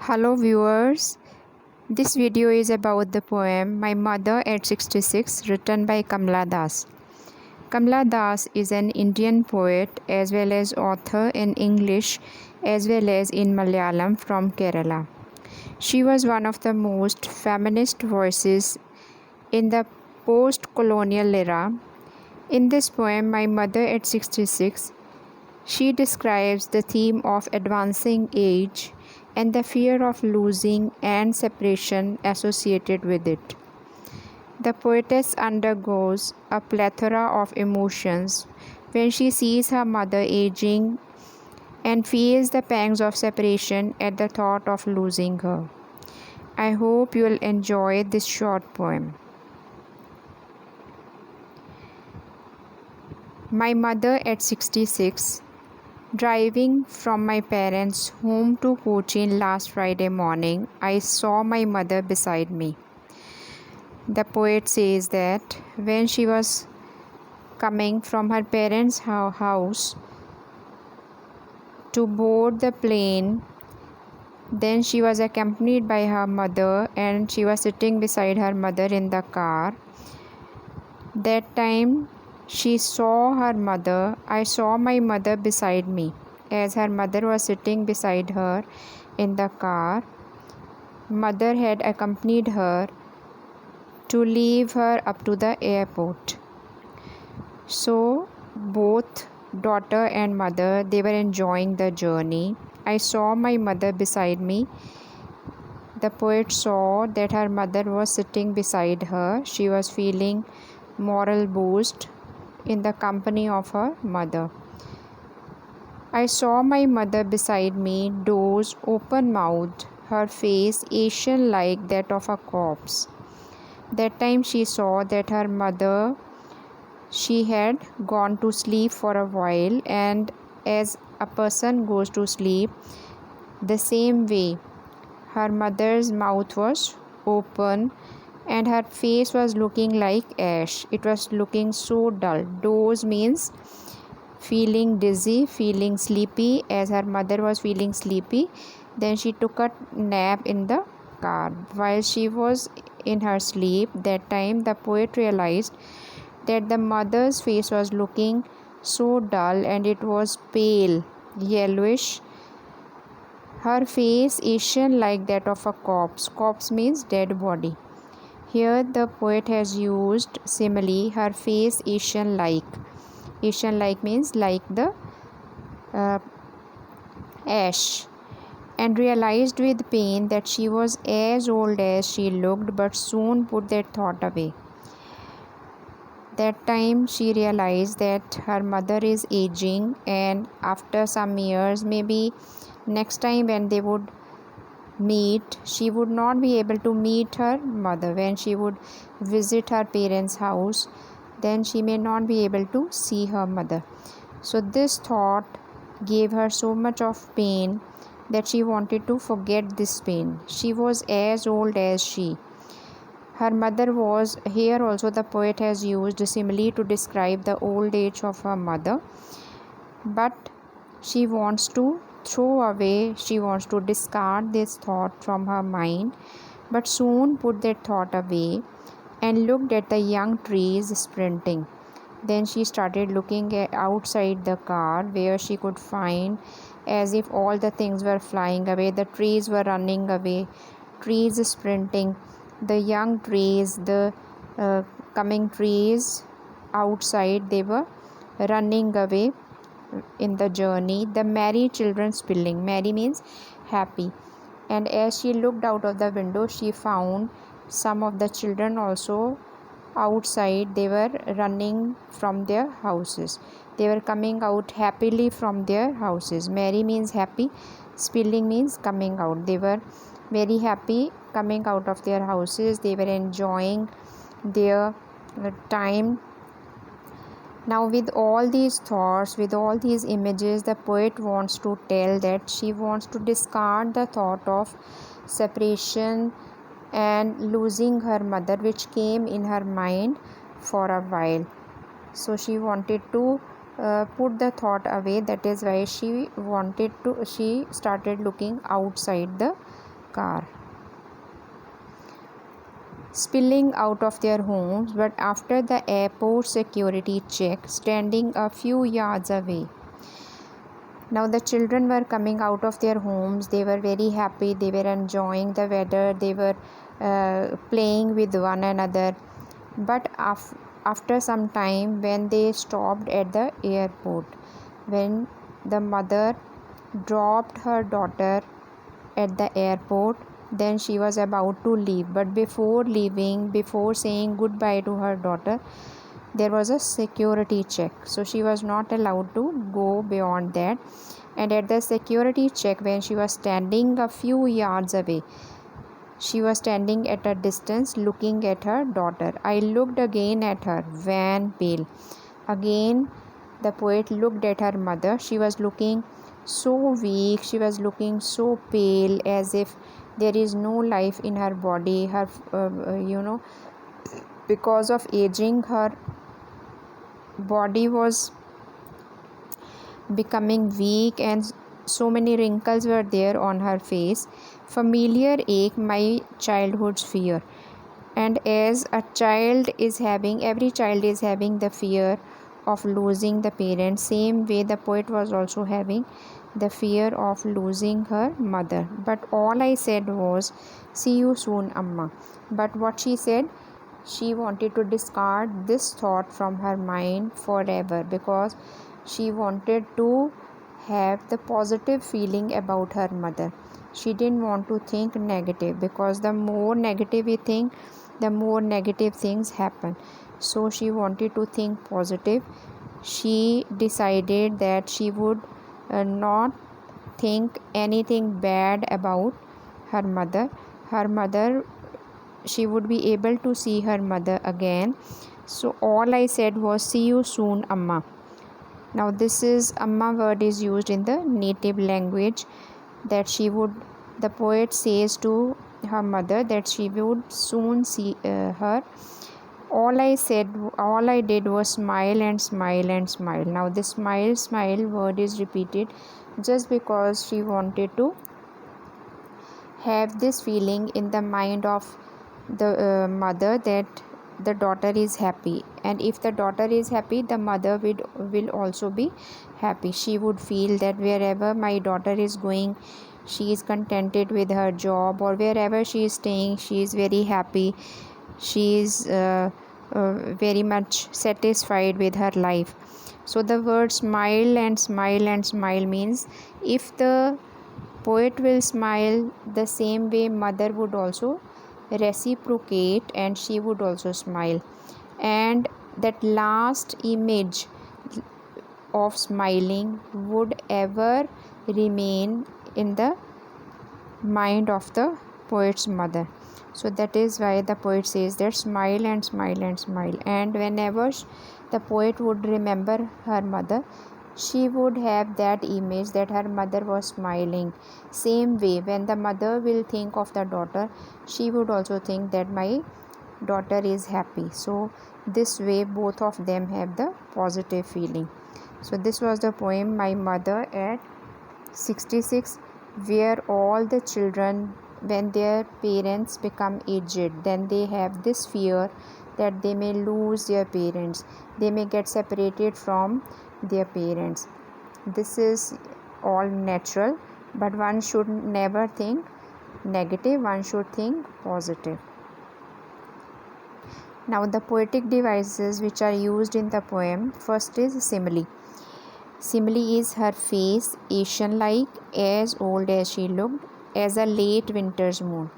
Hello viewers, this video is about the poem My Mother at 66 written by Kamla Das. Kamla Das is an Indian poet as well as author in English as well as in Malayalam from Kerala. She was one of the most feminist voices in the post-colonial era. In this poem, My Mother at 66, she describes the theme of advancing age and the fear of losing and separation associated with it. The poetess undergoes a plethora of emotions when she sees her mother aging and feels the pangs of separation at the thought of losing her. I hope you will enjoy this short poem. My mother at 66. Driving from my parents' home to Cochin last Friday morning, I saw my mother beside me. The poet says that when she was coming from her parents' house to board the plane, then she was accompanied by her mother and she was sitting beside her mother in the car. That time she saw her mother. I saw my mother beside me as her mother was sitting beside her in the car. Mother had accompanied her to leave her up to the airport. So both daughter and mother, they were enjoying the journey. I saw my mother beside me. The poet saw that her mother was sitting beside her. She was feeling moral boost in the company of her mother. I saw my mother beside me, doze, open-mouthed, her face ashen like that of a corpse. That time she saw that her mother, she had gone to sleep for a while, and as a person goes to sleep, the same way her mother's mouth was open and her face was looking like ash. It was looking so dull. Doze means feeling dizzy, feeling sleepy. As her mother was feeling sleepy, then she took a nap in the car. While she was in her sleep, that time the poet realized that the mother's face was looking so dull and it was pale, yellowish. Her face ashen like that of a corpse. Corpse means dead body. Here the poet has used simile, her face ashen like. Ashen like means like the ash. And realized with pain that she was as old as she looked, but soon put that thought away. That time she realized that her mother is aging, and after some years, maybe next time when they would meet, she would not be able to meet her mother. When she would visit her parents' house, then she may not be able to see her mother. So this thought gave her so much of pain that she wanted to forget this pain. She was as old as she. Her mother was. Here also the poet has used a simile to describe the old age of her mother, but she wants to throw away, she wants to discard this thought from her mind, but soon put that thought away and looked at the young trees sprinting. Then she started looking outside the car, where she could find as if all the things were flying away. The trees were running away, trees sprinting, the young trees, the coming trees outside, they were running away in the journey. The merry children spilling. Merry means happy. And as she looked out of the window, she found some of the children also outside. They were running from their houses. They were coming out happily from their houses. Merry means happy. Spilling means coming out. They were very happy coming out of their houses. They were enjoying their time. Now, with all these thoughts, with all these images, the poet wants to tell that she wants to discard the thought of separation and losing her mother, which came in her mind for a while. So she wanted to put the thought away. That is why she started looking outside the car, spilling out of their homes, but after the airport security check, standing a few yards away. Now the children were coming out of their homes. They were very happy. They were enjoying the weather. They were playing with one another. But after some time, when they stopped at the airport, when the mother dropped her daughter at the airport, then she was about to leave. But before leaving, before saying goodbye to her daughter, there was a security check, so she was not allowed to go beyond that. And at the security check, when she was standing a few yards away, she was standing at a distance looking at her daughter. I looked again at her, wan, pale. Again the poet looked at her mother. She was looking so weak, she was looking so pale, as if there is no life in her body. Her because of aging, her body was becoming weak and so many wrinkles were there on her face. Familiar ache, my childhood's fear. And as a child is having, every child is having the fear of losing the parents, same way the poet was also having the fear of losing her mother. But all I said was, see you soon, Amma. But what she said, she wanted to discard this thought from her mind forever, because she wanted to have the positive feeling about her mother. She didn't want to think negative, because the more negative we think, the more negative things happen. So she wanted to think positive. She decided that she would not think anything bad about her mother. Her mother, she would be able to see her mother again. So all I said was, see you soon, Amma. Now this is Amma word is used in the native language, that she would, the poet says to her mother that she would soon see her. All I did was smile and smile and smile. Now this smile word is repeated just because she wanted to have this feeling in the mind of the mother, that the daughter is happy, and if the daughter is happy, the mother will also be happy. She would feel that wherever my daughter is going, she is contented with her job, or wherever she is staying, she is very happy. She is very much satisfied with her life. So the word smile and smile and smile means, if the poet will smile, the same way mother would also reciprocate and she would also smile. And that last image of smiling would ever remain in the mind of the poet's mother. So that is why the poet says that smile and smile and smile. And whenever the poet would remember her mother, she would have that image that her mother was smiling. Same way, when the mother will think of the daughter, she would also think that my daughter is happy. So this way both of them have the positive feeling. So this was the poem My Mother at 66, where all the children, when their parents become aged, then they have this fear that they may lose their parents, they may get separated from their parents. This is all natural, but one should never think negative, one should think positive. Now the poetic devices which are used in the poem, first is simile. Simile is her face, Asian like, as old as she looked, as a late winter's moon.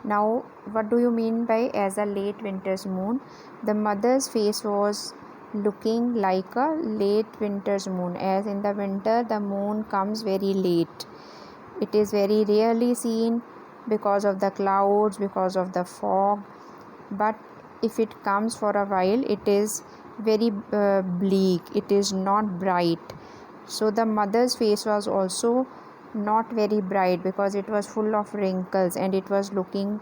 Now what do you mean by as a late winter's moon? The mother's face was looking like a late winter's moon, as in the winter the moon comes very late. It is very rarely seen because of the clouds, because of the fog, but if it comes for a while, it is very bleak, it is not bright. So the mother's face was also not very bright, because it was full of wrinkles and it was looking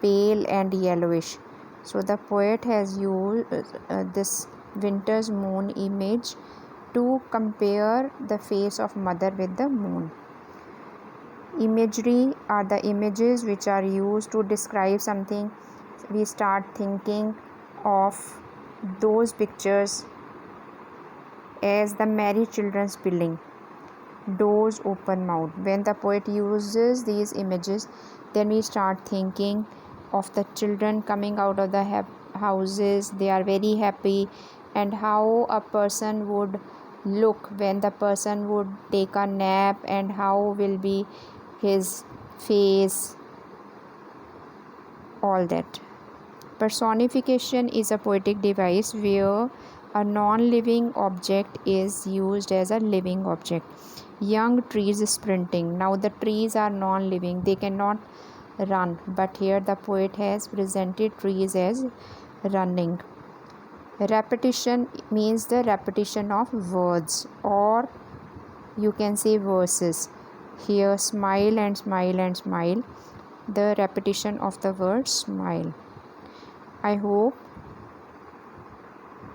pale and yellowish. So the poet has used this winter's moon image to compare the face of mother with the moon. Imagery are the images which are used to describe something. We start thinking of those pictures as the merry children spilling, doors open mouth. When the poet uses these images, then we start thinking of the children coming out of the houses. They are very happy, and how a person would look when the person would take a nap, and how will be his face, all that. Personification is a poetic device where a non-living object is used as a living object. Young trees sprinting. Now the trees are non-living, they cannot run, but here the poet has presented trees as running. Repetition means the repetition of words, or you can say verses. Here smile and smile and smile, the repetition of the word smile. I hope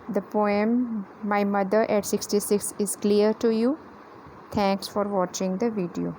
the poem My Mother at 66 is clear to you. Thanks for watching the video.